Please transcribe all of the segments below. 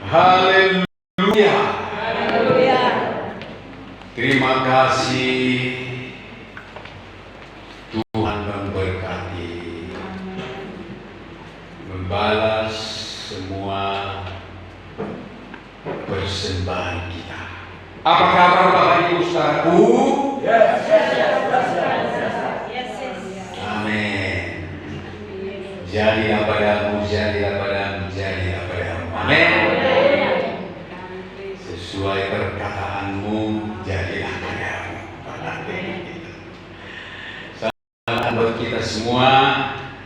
Haleluya. Haleluya. Terima kasih Tuhan memberkati, membalas semua persembahan kita. Apa kabar Bapak Ibu Saudaraku? Amin. Jadilah padamu, jadilah padamu, jadilah padamu. Amin. Sesuai perkataanmu, jadilah padamu. Selamat buat kita semua.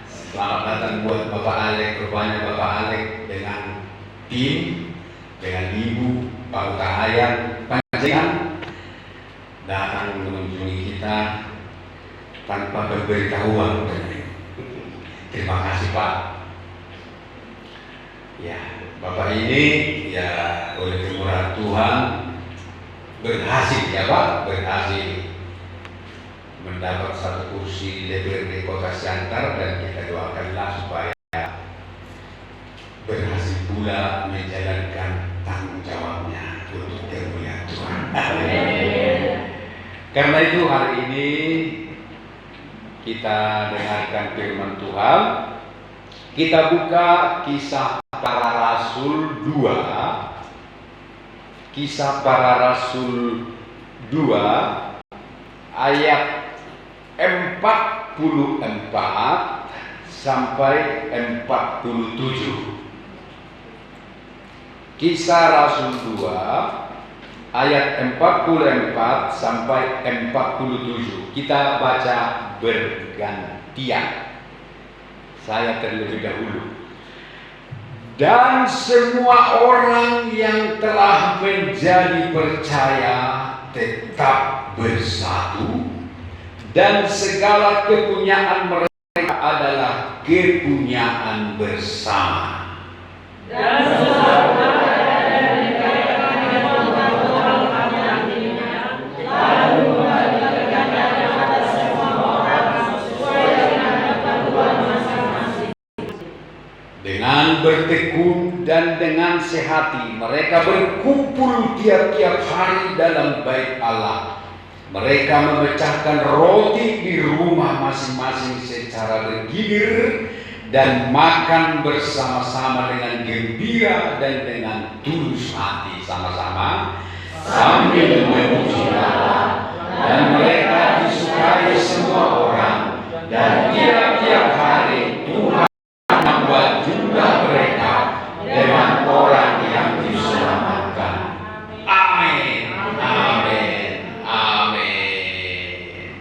Selamat datang buat Bapak Alek, rupanya Bapak Alek dengan tim, dengan Ibu, Pak Utahayan, panjangan datang mengunjungi kita tanpa pemberitahuan. Terima kasih Pak. Ya, Bapak ini ya oleh kemurahan Tuhan berhasil ya Pak, berhasil mendapat satu kursi di DPRD Kota Siantar, dan kita doakanlah supaya berhasil pula menjalankan tanggung jawabnya untuk kemuliaan Tuhan. Amin. Karena itu hari ini kita dengarkan firman Tuhan. Kita buka Kisah Para Rasul 2. Kisah Para Rasul 2 ayat 44 sampai 47. Kisah Rasul 2 ayat 44 sampai 47. Kita baca bergantian. Saya terlebih dahulu. Dan semua orang yang telah menjadi percaya tetap bersatu, dan segala kepunyaan mereka adalah kepunyaan bersama. Dan dengan bertekun dan dengan sehati mereka berkumpul tiap-tiap hari dalam bait Allah. Mereka memecahkan roti di rumah masing-masing secara bergilir dan makan bersama-sama dengan gembira dan dengan tulus hati sama-sama sambil memuji Allah. Dan mereka disukai semua orang, dan tiap-tiap hari Tuhan membuat jumlah mereka dengan orang yang diselamatkan. Amin. Amin. Amin.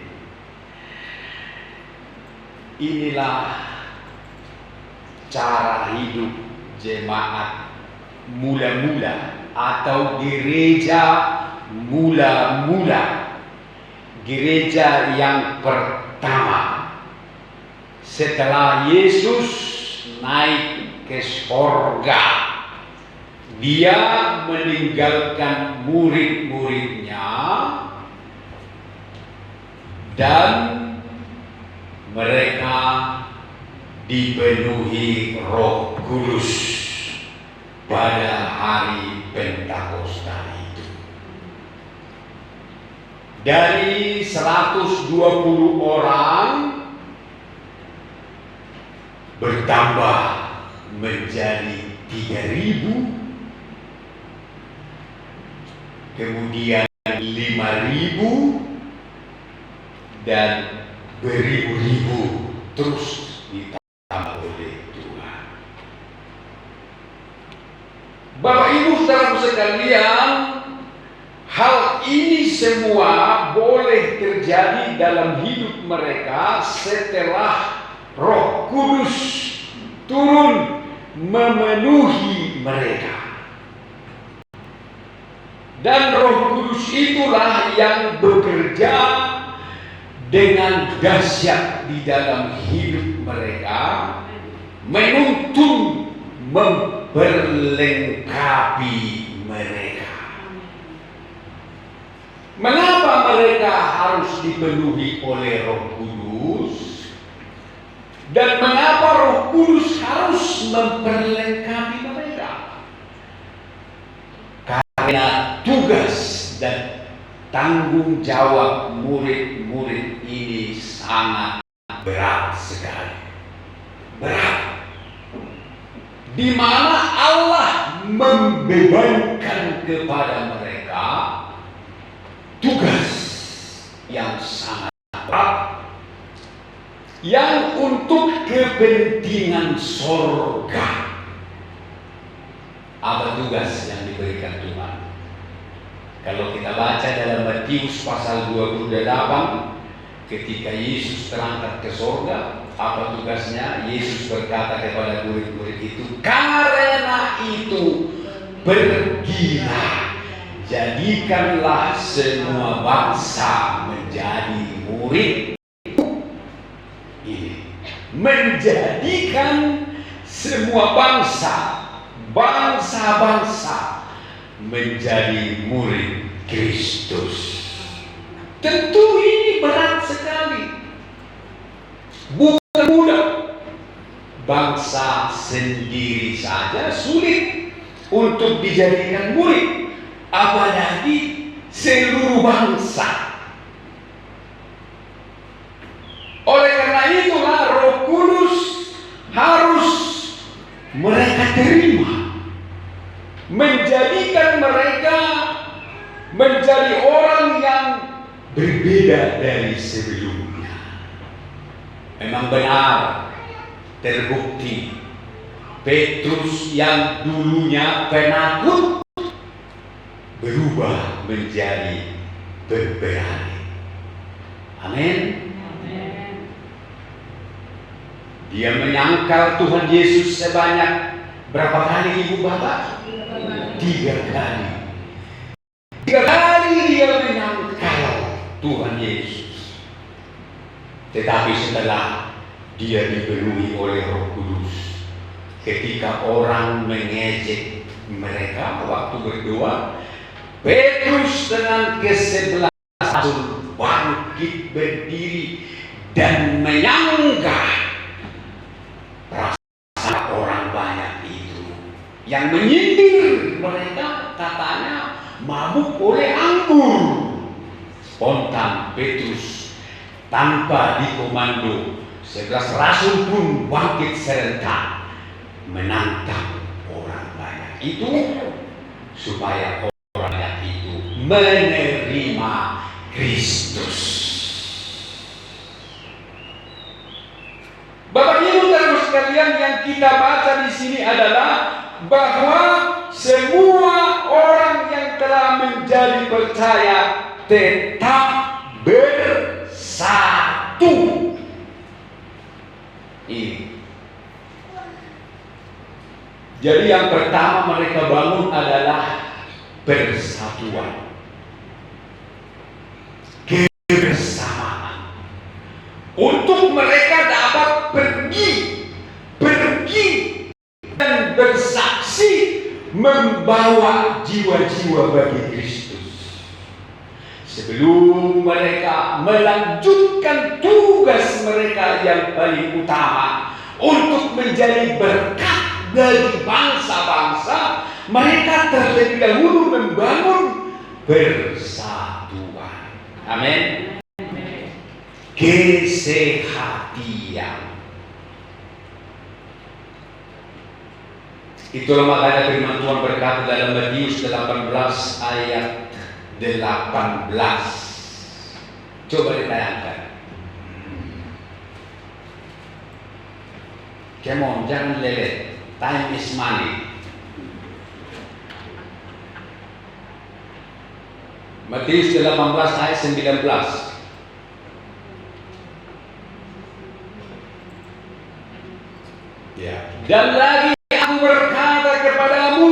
Inilah cara hidup jemaat mula-mula atau gereja mula-mula, gereja yang pertama setelah Yesus naik ke sorga. Dia meninggalkan murid-muridnya dan mereka dipenuhi Roh Kudus pada hari Pentakosta itu. Dari 120 orang bertambah menjadi 3.000, kemudian 5.000, dan beribu-ribu terus ditambah oleh Tuhan. Bapak Ibu saudara sekalian, hal ini semua boleh terjadi dalam hidup mereka setelah Roh Kudus turun memenuhi mereka. Dan Roh Kudus itulah yang bekerja dengan dahsyat di dalam hidup mereka, menuntun, memperlengkapi mereka. Mengapa mereka harus dipenuhi oleh Roh Kudus? Dan mengapa Roh Kudus harus memperlengkapi mereka? tanggung jawab murid-murid ini sangat berat sekali. Berat. Di mana Allah membebankan kepada mereka tugas yang sangat berat, yang untuk kepentingan sorga. Apa tugas yang diberikan Tuhan? Kalau kita baca dalam Matius pasal 28, ketika Yesus terangkat ke sorga, apa tugasnya? Yesus berkata kepada murid-murid itu, karena itu pergilah, jadikanlah semua bangsa menjadi murid. Ini menjadikan semua bangsa-bangsa menjadi murid Kristus. Tentu ini berat sekali, bukan mudah. Bangsa sendiri saja sulit untuk dijadikan murid, apalagi seluruh bangsa. Oleh karena itulah Roh Kudus harus mereka terima, menjadikan mereka menjadi orang yang berbeda dari sebelumnya. Memang benar terbukti Petrus yang dulunya penakut berubah menjadi pemberani. Amin. Dia menyangkal Tuhan Yesus sebanyak berapa kali, Ibu Bapak? 3 kali. 3 kali dia menyangkal Tuhan Yesus. Tetapi setelah dia dipenuhi oleh Roh Kudus, ketika orang mengejek mereka waktu berdoa, Petrus dengan ke-11 bangkit berdiri dan menyanggah perasaan orang banyak itu yang menyindir mereka, katanya mabuk oleh anggur. Spontan Petrus tanpa dikomando 11 rasul pun bangkit serentak menantang orang banyak itu supaya orang banyak itu menerima Kristus. Bapak Ibu dan sekalian, yang kita baca di sini adalah bahwa semua orang yang telah menjadi percaya tetap bersatu. Ini. Jadi yang pertama mereka bangun adalah persatuan, kebersamaan, untuk mereka dapat pergi dan bersaksi membawa jiwa-jiwa bagi Kristus. Sebelum mereka melanjutkan tugas mereka yang paling utama untuk menjadi berkat bagi bangsa-bangsa, mereka terlebih dahulu membangun persatuan. Amin. Kesehatian. Itulah makanya firman Tuhan berkata dalam Matius 18 ayat 18. Coba ditayangkan. Come on, jangan lelet. Time is money. Matius 18 ayat 19. Ya. Dan lagi aku berkata kepadamu,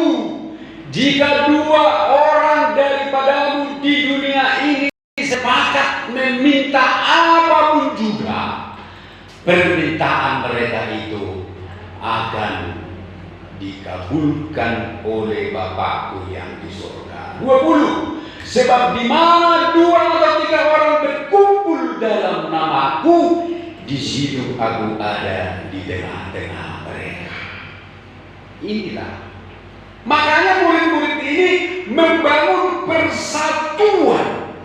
jika 2 orang daripadamu di dunia ini sepakat meminta apapun juga, permintaan mereka itu akan dikabulkan oleh Bapakku yang di surga. 20. Sebab di mana 2 atau 3 orang berkumpul dalam namaku, di situ aku ada di tengah-tengah mereka. Inilah. Makanya murid-murid ini membangun persatuan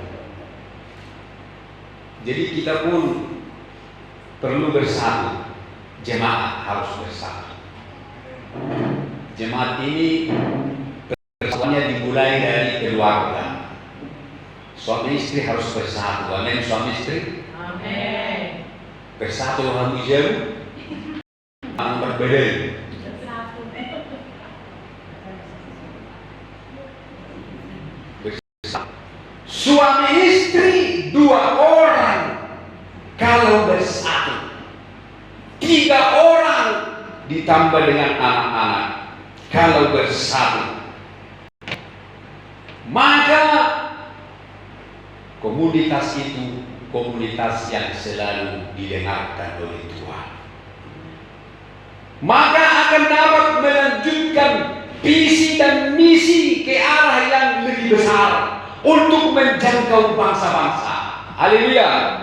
Jadi kita pun perlu bersatu. Jemaat harus bersatu. Jemaat ini persatuannya dimulai dari keluarga. Suami istri harus bersatu. Amin. Suami istri. Amin. Bersatu orang jauh. Orang berbeda. Bersatu. Suami istri 2 orang kalau bersatu. 3 orang ditambah dengan anak-anak kalau bersatu, maka komunitas itu komunitas yang selalu didengarkan oleh Tuhan, maka akan dapat melanjutkan visi dan misi ke arah yang lebih besar untuk menjangkau bangsa-bangsa. Haleluya.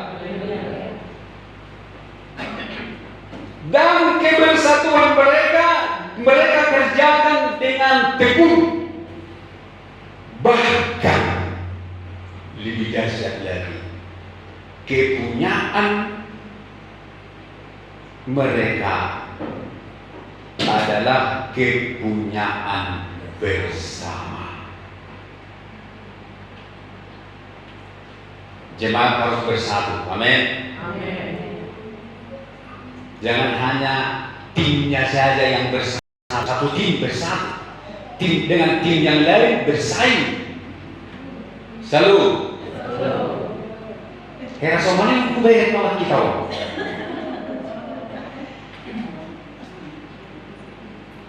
Dan kebersatuan mereka kerjakan dengan tekun. Bahkan lebih dahsyat lagi, kepunyaan mereka adalah kepunyaan bersama. Jemaat harus bersatu. Amin. Amin. Jangan hanya timnya saja yang bersatu, satu tim bersatu, tim dengan tim yang lain bersaing. Selalu. Kira semuanya aku bayar banget kita.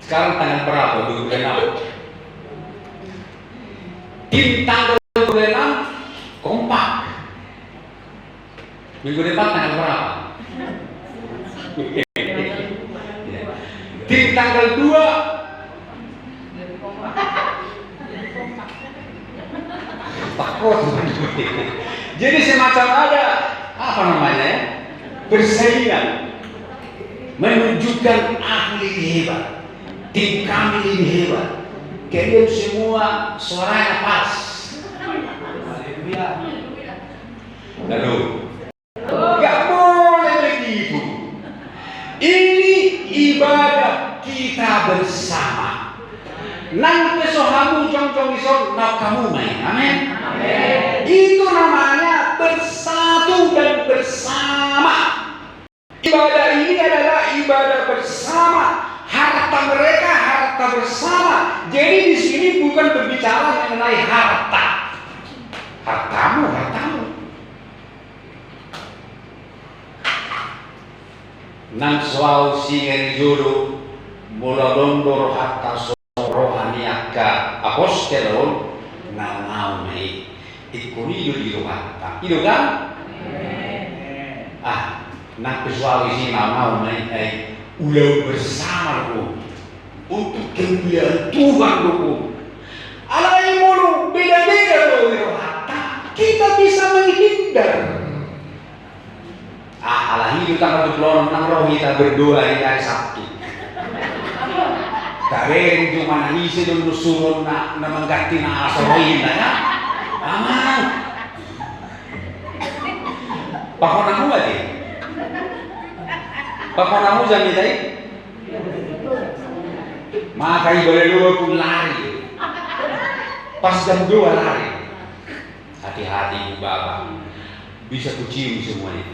Sekarang tanggal berapa? 26. Tim tanggal 26 kompak. Minggu depan tanggal berapa? Tim tanggal 2 takut. Jadi semacam ada apa namanya ya, persaingan menunjukkan ahli hebat, tim kami ini hebat, kalian semua suaranya pas. Lalu gak boleh begitu. Ini ibadah kita bersama. Nang pesohamu jong-jong ison nak kamu main. Amin. Itu namanya bersatu dan bersama. Ibadah ini adalah ibadah bersama. Harta mereka harta bersama. Jadi di sini bukan berbicara mengenai harta. Hartamu. Nang soal singeri jodoh mula londor hatta rohani akka apostolon na naumai ikuni yuri hatta itu kan nang soal isi naumai ulau bersama untuk kemuliaan Tuhan dulu. Alai mulu beda-beda loh hatta kita bisa menghindar. Alah hidup tanggal 26 roh kita berdoa di hari Sabtu. Karen cuma nangisi dan suruh nak mengganti asoroin ya. Aman. Pakonamu aja. Pakonamu jam itu. Maka ibadah dua pun lari. Pas jam 2 lari. Hati-hati Bapak. Bisa kucium semuanya.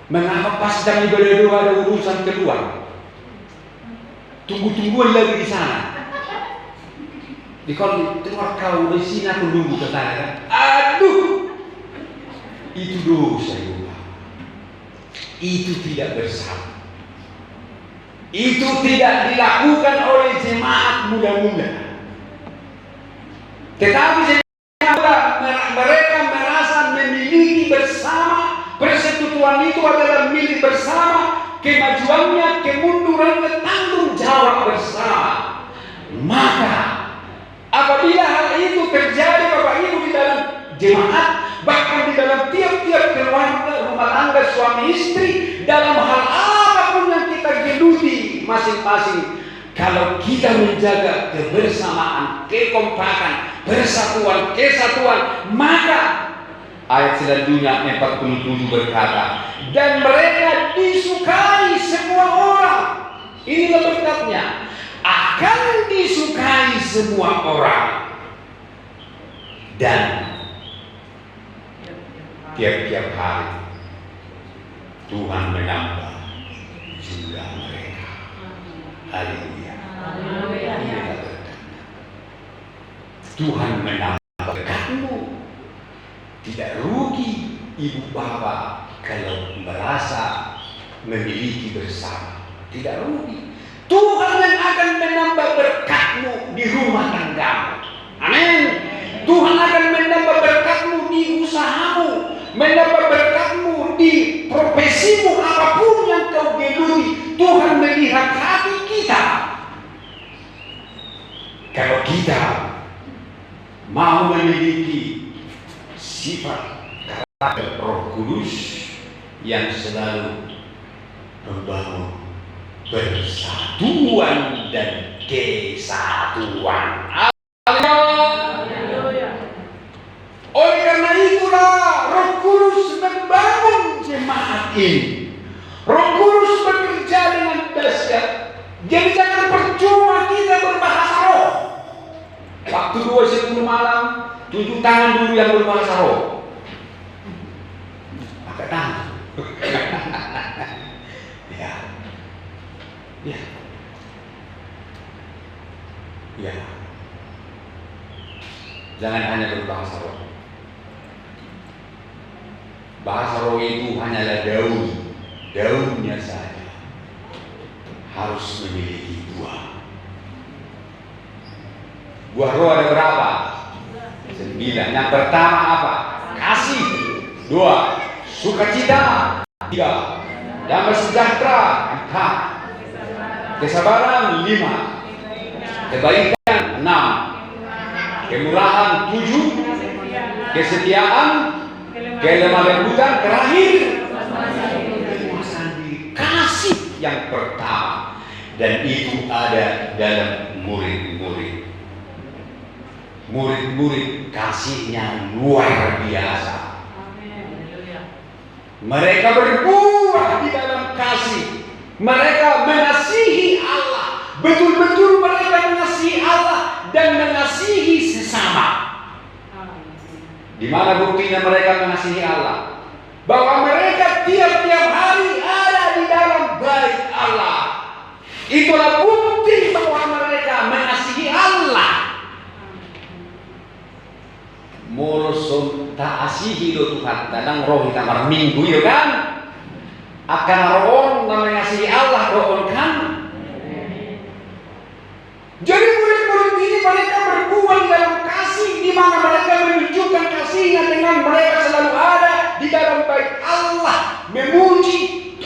Mengapa pas jam ibadah doa ada urusan keluar? Tunggu-tungguan lagi di sana. Di kalau keluar kau di sini aku nunggu ke sana. Aduh, itu dosa juga. Itu tidak bersama. Itu tidak dilakukan oleh jemaat muda-muda. Tetapi mereka merasa memiliki bersama, persekutuan itu adalah milik bersama, kemajuannya, kemundurannya tanggung jawab bersama. Maka apabila hal itu terjadi Bapak Ibu di dalam jemaat, bahkan di dalam tiap-tiap keluarga, rumah tangga, suami istri, dalam hal apapun yang kita geluti masing-masing, kalau kita menjaga kebersamaan, kekompakan, persatuan, kesatuan, maka Ayat selanjutnya 47 berkata, dan mereka disukai semua orang. Inilah berkatnya, akan disukai semua orang. Dan tiap-tiap hari Tuhan menambah jumlah mereka. Haleluya. Inilah berkat. Tuhan menambah berkatmu. Tidak rugi ibu bapa kalau merasa memiliki bersama. Tidak rugi. Tuhan yang akan menambah berkatmu di rumah tanggamu. Amin. Tuhan akan menambah berkatmu di usahamu, menambah berkatmu di profesimu apapun yang kau geluti. Tuhan melihat hati kita. Kalau kita mau memiliki sifat karakter Roh Kudus yang selalu membangun persatuan dan kesatuan. Oleh karena itulah Roh Kudus membangun jemaat ini. Roh Kudus bekerja dengan dahsyat. Jadi jangan percuma kita berbahasa roh. Waktu 2:10 malam, tunjuk tangan dulu yang berbahasa roh. Pakai tangan. Ya. Ya. Ya. Jangan hanya berbahasa roh. Bahasa roh itu hanyalah daun, daunnya saja. Harus memiliki buah. Buah roh ada berapa? 9. Yang pertama apa? Kasih. 2. Sukacita. 3. Damai sejahtera. 4. Kesabaran. 5. Kebaikan. 6. Kemurahan. 7. Kesetiaan. Kelemah lembutan. Terakhir kasih yang pertama, dan itu ada dalam murid-murid. Murid-murid kasihnya luar biasa. Mereka berbuah di dalam kasih. Mereka mengasihi Allah. Betul-betul mereka mengasihi Allah dan mengasihi sesama. Di mana buktinya mereka mengasihi Allah? Bahwa mereka tiap-tiap hari ada di dalam bait Allah. Itulah bukti bahwa mereka mengasihi Allah. Moloson tak asihi lo Tuhan. Kadang roh di kamar minggu ya kan? Akan roh mengasihi Allah roh kan? Jadi murid-murid ini mereka berbuah dalam kasih, di mana mereka menunjukkan kasihnya dengan mereka selalu ada di dalam bait Allah, memuji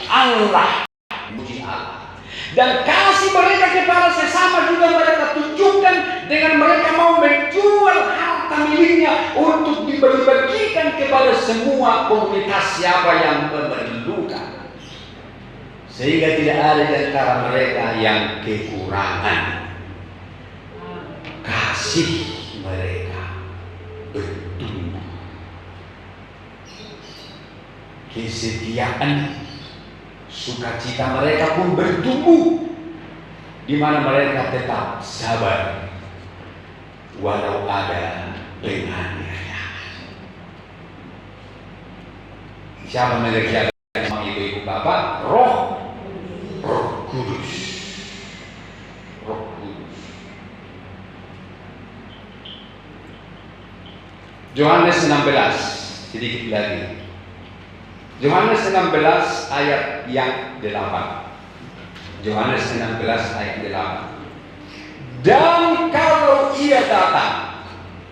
Allah, memuji Allah. Dan kasih mereka kepada sesama juga mereka tunjukkan dengan mereka mau menjual harta miliknya untuk dibagi-bagikan kepada semua komunitas siapa yang memerlukan. Sehingga tidak ada di antara mereka yang kekurangan. Kasih mereka bertumbuh. Kesetiaan, sukacita mereka pun bertumbuh, di mana mereka tetap sabar walau ada penganiayaan. Siapa mengerjakan semua ibu-ibu bapak? Roh Kudus. Roh Kudus. Yohanes 16, sedikit lagi. Yohanes 16 ayat yang 8. Yohanes 16 ayat 8. Dan kalau ia datang,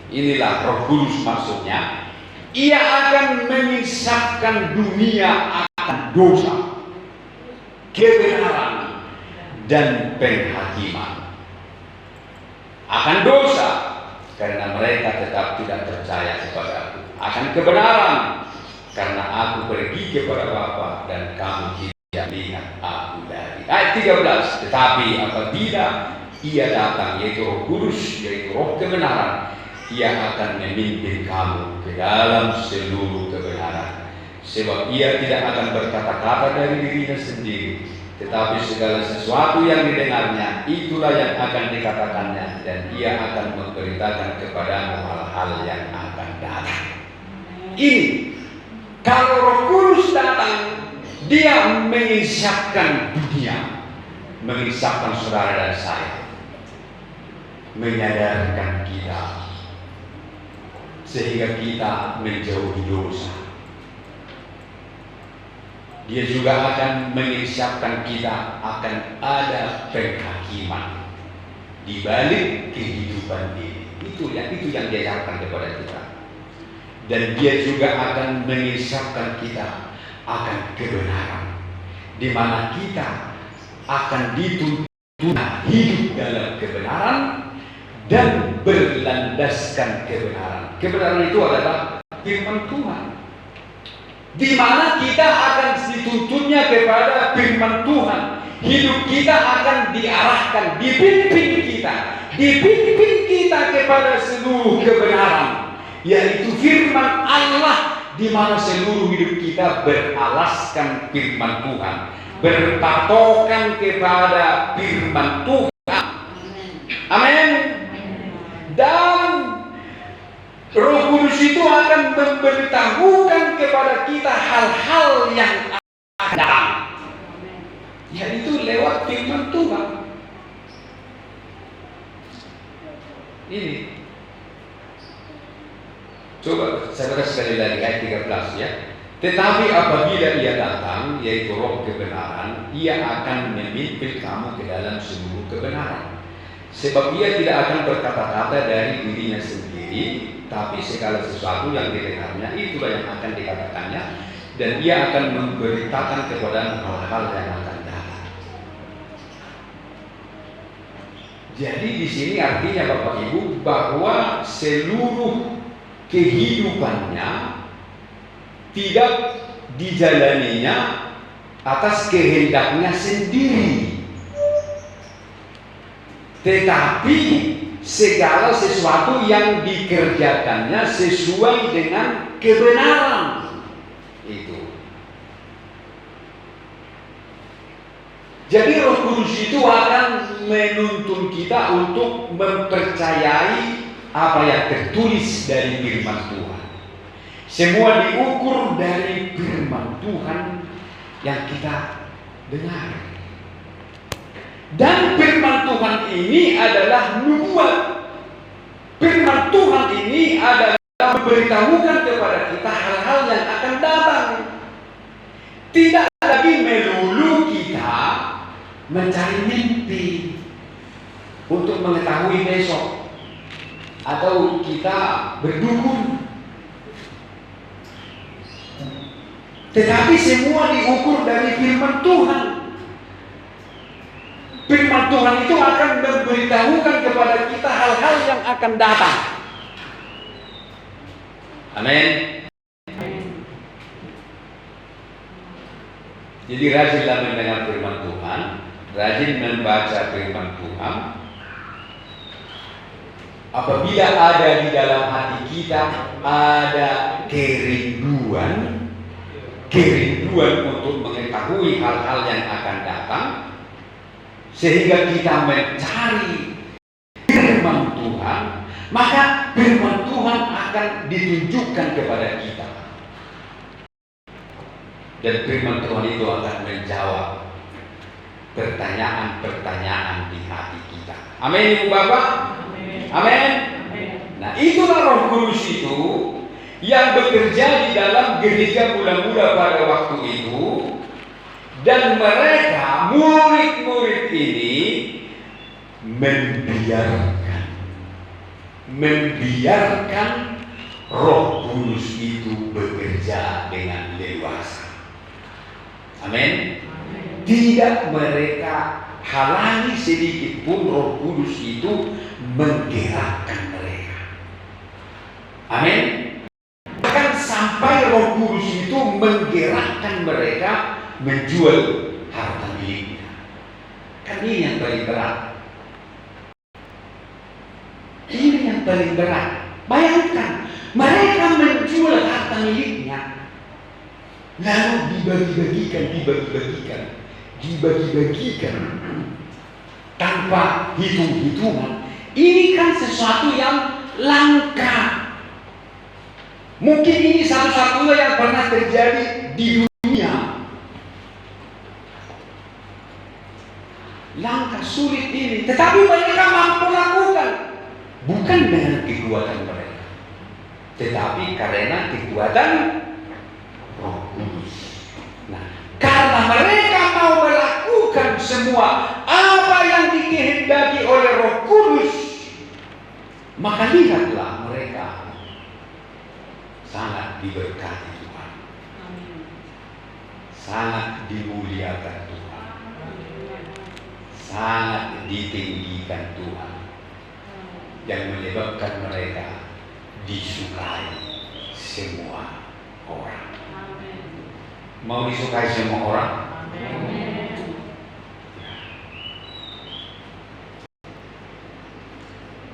inilah Roh Kudus maksudnya, ia akan menyisakan dunia akan dosa, kebenaran, dan penghakiman. Akan dosa, karena mereka tetap tidak percaya kepada aku. Akan kebenaran, karena aku pergi kepada Bapa dan kamu tidak lihat aku lagi. Ayat 13. Tetapi apabila ia datang, yaitu Roh Kudus, yaitu Roh kebenaran, Ia akan memimpin kamu ke dalam seluruh kebenaran. Sebab ia tidak akan berkata-kata dari dirinya sendiri, tetapi segala sesuatu yang didengarnya, itulah yang akan dikatakannya, dan ia akan memberitakan kepadamu hal-hal yang akan datang. Ini, kalau Roh Kudus datang, dia mengisapkan dunia, mengisapkan saudara dan saya, menyadarkan kita, sehingga kita menjauhi dosa. Dia juga akan mengisapkan kita akan ada penghakiman di balik kehidupan ini. Itu yang dia isapkan kepada kita. Dan dia juga akan mengisapkan kita akan kebenaran, di mana kita akan dituntut hidup dalam kebenaran dan berlandaskan kebenaran. Kebenaran itu adalah firman Tuhan, di mana kita akan dituntutnya kepada firman Tuhan. Hidup kita akan diarahkan, dipimpin kita kepada seluruh kebenaran, yaitu firman Allah, di mana seluruh hidup kita beralaskan firman Tuhan, berpatokan kepada firman Tuhan. Amin. Dan Roh Kudus itu akan memberitahukan kepada kita hal-hal yang akan datang, yaitu lewat firman Tuhan. Ini, coba saya baca sekali lagi ayat 13 ya. Tetapi apabila ia datang, yaitu Roh kebenaran, ia akan memimpin kamu ke dalam seluruh kebenaran. Sebab ia tidak akan berkata-kata dari dirinya sendiri, tapi segala sesuatu yang didengarnya, itulah yang akan dikatakannya, dan ia akan memberitakan kepada hal-hal yang akan datang. Jadi di sini artinya Bapak Ibu bahwa seluruh kehidupannya tidak dijalaninya atas kehendaknya sendiri, tetapi segala sesuatu yang dikerjakannya sesuai dengan kebenaran itu. Jadi Roh Kudus itu akan menuntun kita untuk mempercayai apa yang tertulis dari firman Tuhan. Semua diukur dari firman Tuhan yang kita dengar. Dan firman Tuhan ini adalah nubuat. Firman Tuhan ini adalah memberitahukan kepada kita hal-hal yang akan datang. Tidak lagi melulu kita mencari mimpi untuk mengetahui besok, atau kita berdukun. Tetapi semua diukur dari firman Tuhan. Firman Tuhan itu akan memberitahukan kepada kita hal-hal yang akan datang. Amin. Jadi rajinlah mendengar firman Tuhan, rajin membaca firman Tuhan. Apabila ada di dalam hati kita ada kerinduan untuk mengetahui hal-hal yang akan datang, sehingga kita mencari firman Tuhan, maka firman Tuhan akan ditunjukkan kepada kita, dan firman Tuhan itu akan menjawab pertanyaan-pertanyaan di hati kita. Amin, Ibu Bapak. Amin. Nah, itulah Roh Kudus itu yang bekerja di dalam gereja muda-muda pada waktu itu. Dan mereka, murid-murid ini membiarkan Roh Kudus itu bekerja dengan leluasa. Amin. Tidak mereka halangi sedikit pun Roh Kudus itu menggerakkan mereka. Amin. Bahkan sampai Roh Kudus itu menggerakkan mereka menjual harta miliknya. Kan ini yang paling berat. Ini yang paling berat. Bayangkan, mereka menjual harta miliknya, lalu dibagi-bagikan tanpa hitung-hitungan. Ini kan sesuatu yang langka. Mungkin ini satu-satunya yang pernah terjadi di dunia. Langka, sulit ini, tetapi mereka mampu lakukan. Bukan dengan kekuatan mereka, tetapi karena kekuatan Roh Kudus. Nah, karena mereka mau melakukan semua apa yang dikehendaki oleh Roh Kudus, maka lihatlah mereka sangat diberkati Tuhan, sangat dimuliakan Tuhan, sangat ditinggikan Tuhan, yang menyebabkan mereka disukai semua orang. Mau disukai semua orang?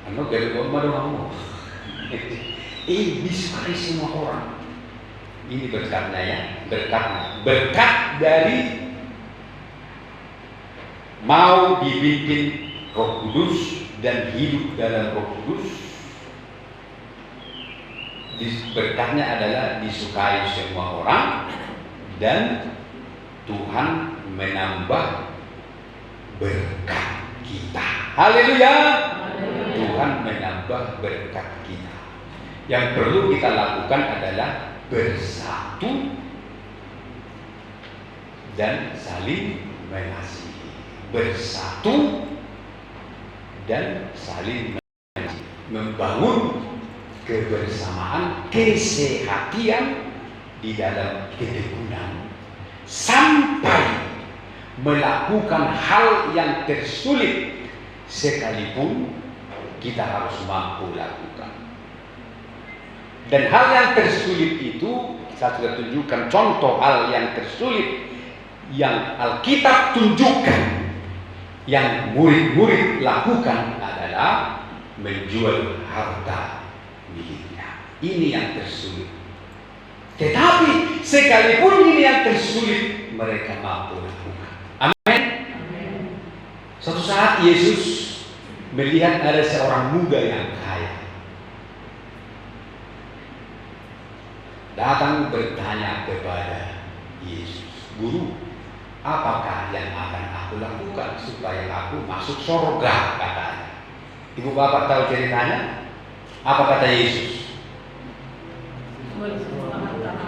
Ano gari ko marunong mo. Disukai semua orang. Ini berkatnya ya, berkat dari mau dipimpin Roh Kudus dan hidup dalam Roh Kudus. Berkatnya adalah disukai semua orang dan Tuhan menambah berkat kita. Haleluya. Tuhan menambah berkat kita. Yang perlu kita lakukan adalah bersatu dan saling mengasihi. Bersatu dan saling mengasihi. Membangun kebersamaan, kesehatian di dalam ketekunan, sampai melakukan hal yang tersulit sekalipun kita harus mampu lakukan. Dan hal yang tersulit itu, saya sudah tunjukkan contoh hal yang tersulit yang Alkitab tunjukkan, yang murid-murid lakukan adalah menjual harta miliknya. Ini yang tersulit. Tetapi sekalipun ini yang tersulit, mereka mampu lakukan. Amin. Suatu saat Yesus melihat ada seorang muda yang kaya, datang bertanya kepada Yesus, "Guru, apakah yang akan aku lakukan supaya aku masuk surga?" katanya. Ibu bapak tahu ceritanya? Apa kata Yesus?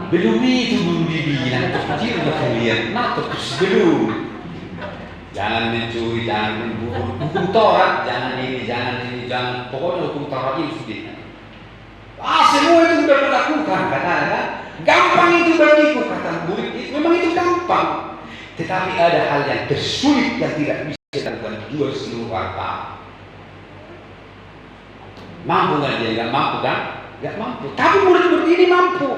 Belum itu belum dibilang, kecil udah kalian, terus belum. Jangan mencuri, jangan membunuh, hukum Taurat, jangan ini, jangan pokoknya hukum Taurat ini sudah. Semua itu sudah dilakukan, katanya. Gampang itu bagiku, kata murid itu. Memang itu gampang. Tetapi ada hal yang tersulit yang tidak bisa dilakukan, jual seluruh harta. Mampu nggak dia? Nggak mampu kan? Nggak mampu. Tapi murid-murid ini mampu.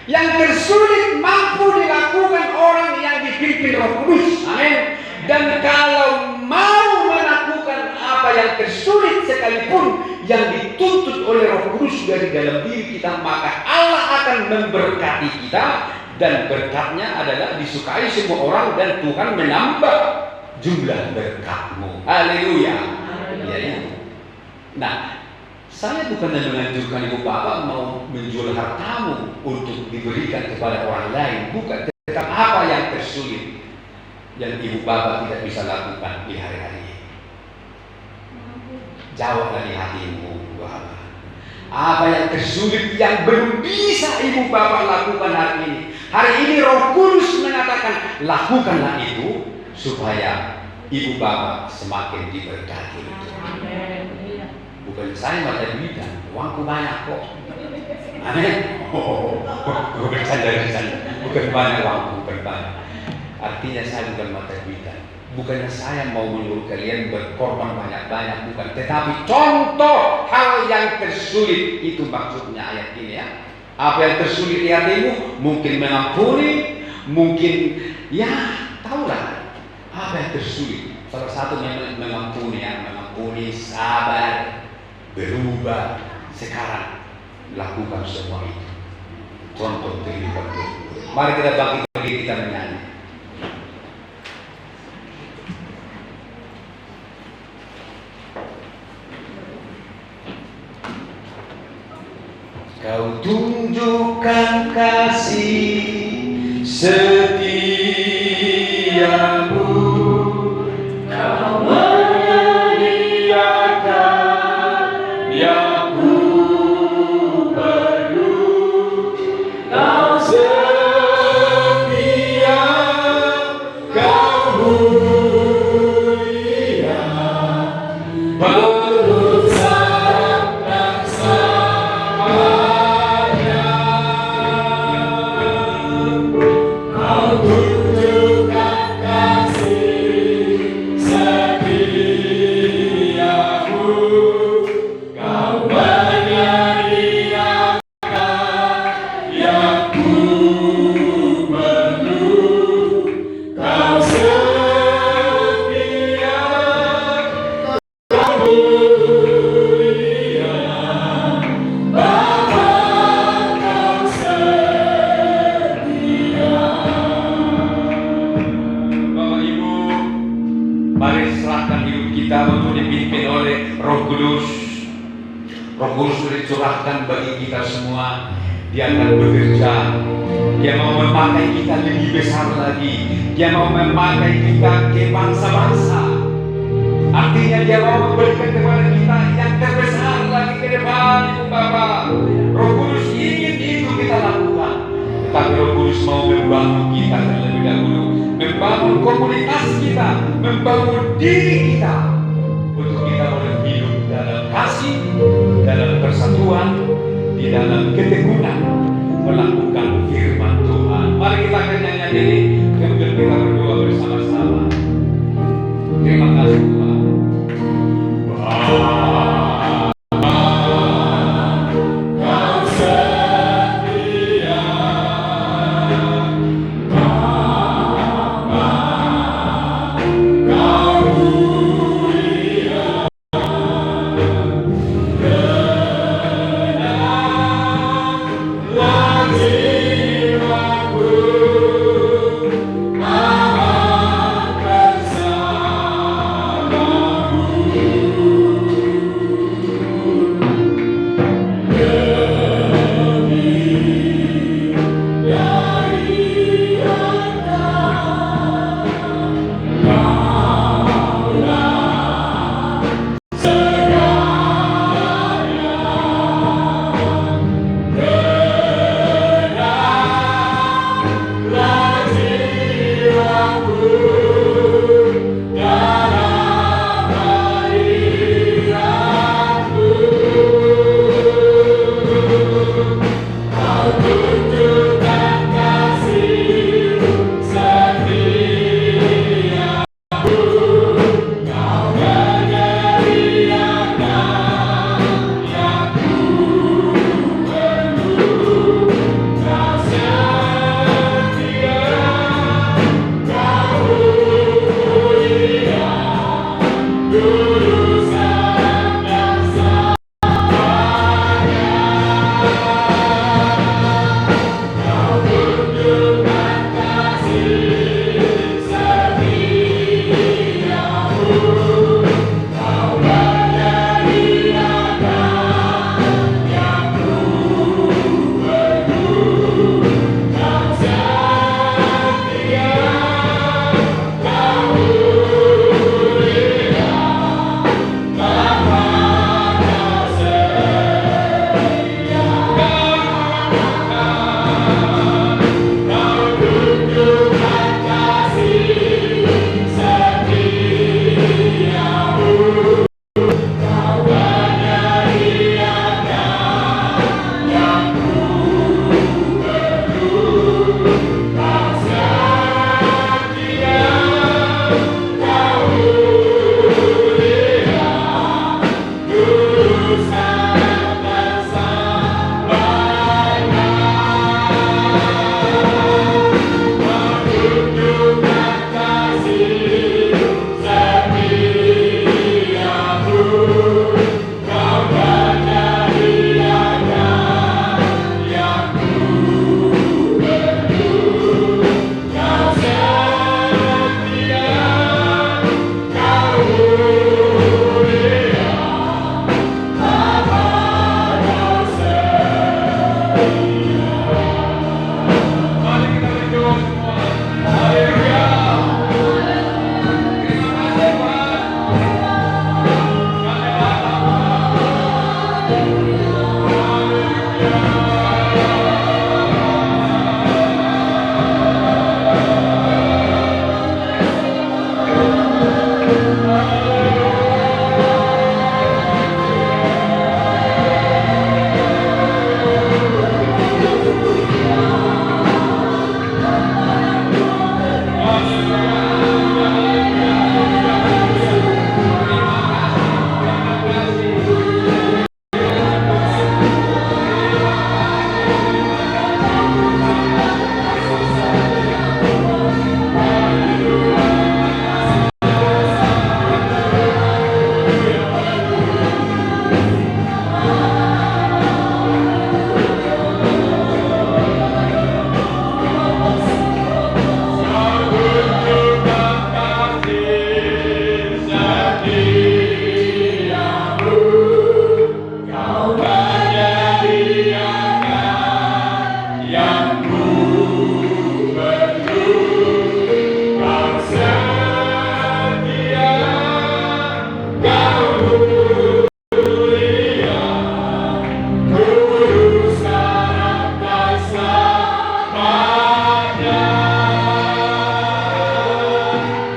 Yang tersulit mampu dilakukan orang yang dipimpin Roh Kudus. Amin. Dan kalau mau melakukan apa yang tersulit sekalipun yang dituntut oleh Roh Kudus dari dalam diri kita, maka Allah akan memberkati kita, dan berkatnya adalah disukai semua orang dan Tuhan menambah jumlah berkatmu. Haleluya. Ya. Nah, saya bukan menganjurkan ibu bapak mau menjual hartamu untuk diberikan kepada orang lain, bukan. Tentang apa yang tersulit yang ibu bapak tidak bisa lakukan di hari-hari ini. Jawab dari hatimu, bapak. Apa yang tersulit yang belum bisa ibu bapak lakukan hari ini? Hari ini Roh Kudus mengatakan, lakukanlah itu supaya ibu bapak semakin diberkati. Bukan saya mata duitan, uangku banyak kok. Amin. Bercanda. Bukan banyak uangku, bukan banyak. Artinya saya bukan mata duitan. Bukannya saya mau menyuruh kalian berkorban banyak-banyak, bukan. Tetapi contoh hal yang tersulit, itu maksudnya ayat ini ya. Apa yang tersulit di hatimu? Mungkin mengampuni, mungkin ya tahulah apa yang tersulit. Salah satu mengampuni, sabar, berubah sekarang. lakukan semua itu. Contoh kehidupan Tuhan. Mari kita bagi kita menyanyi. Kau tunjukkan kasih setiamu, kau menyediakan yang ku perlu, kau setia, kau mulia, berusaha dan selamanya. Kau tunjukkan kasih setiamu, kau menyediakan yang ku perlu, kau setia, kau mulia, Bapa kau setia. Bapak Ibu, mari serahkan hidup kita untuk dipimpin oleh Roh Kudus. Roh Kudus sudah dicurahkan bagi kita semua. Dia akan bekerja. Dia mau memakai kita lebih besar lagi. Dia mau memakai kita ke bangsa-bangsa. Artinya dia mau memberikan kepada kita yang terbesar lagi ke depan, Ibu Bapak. Roh Kudus ingin itu kita lakukan. Tetapi Roh Kudus mau membangun kita terlebih dahulu, membangun komunitas kita, membangun diri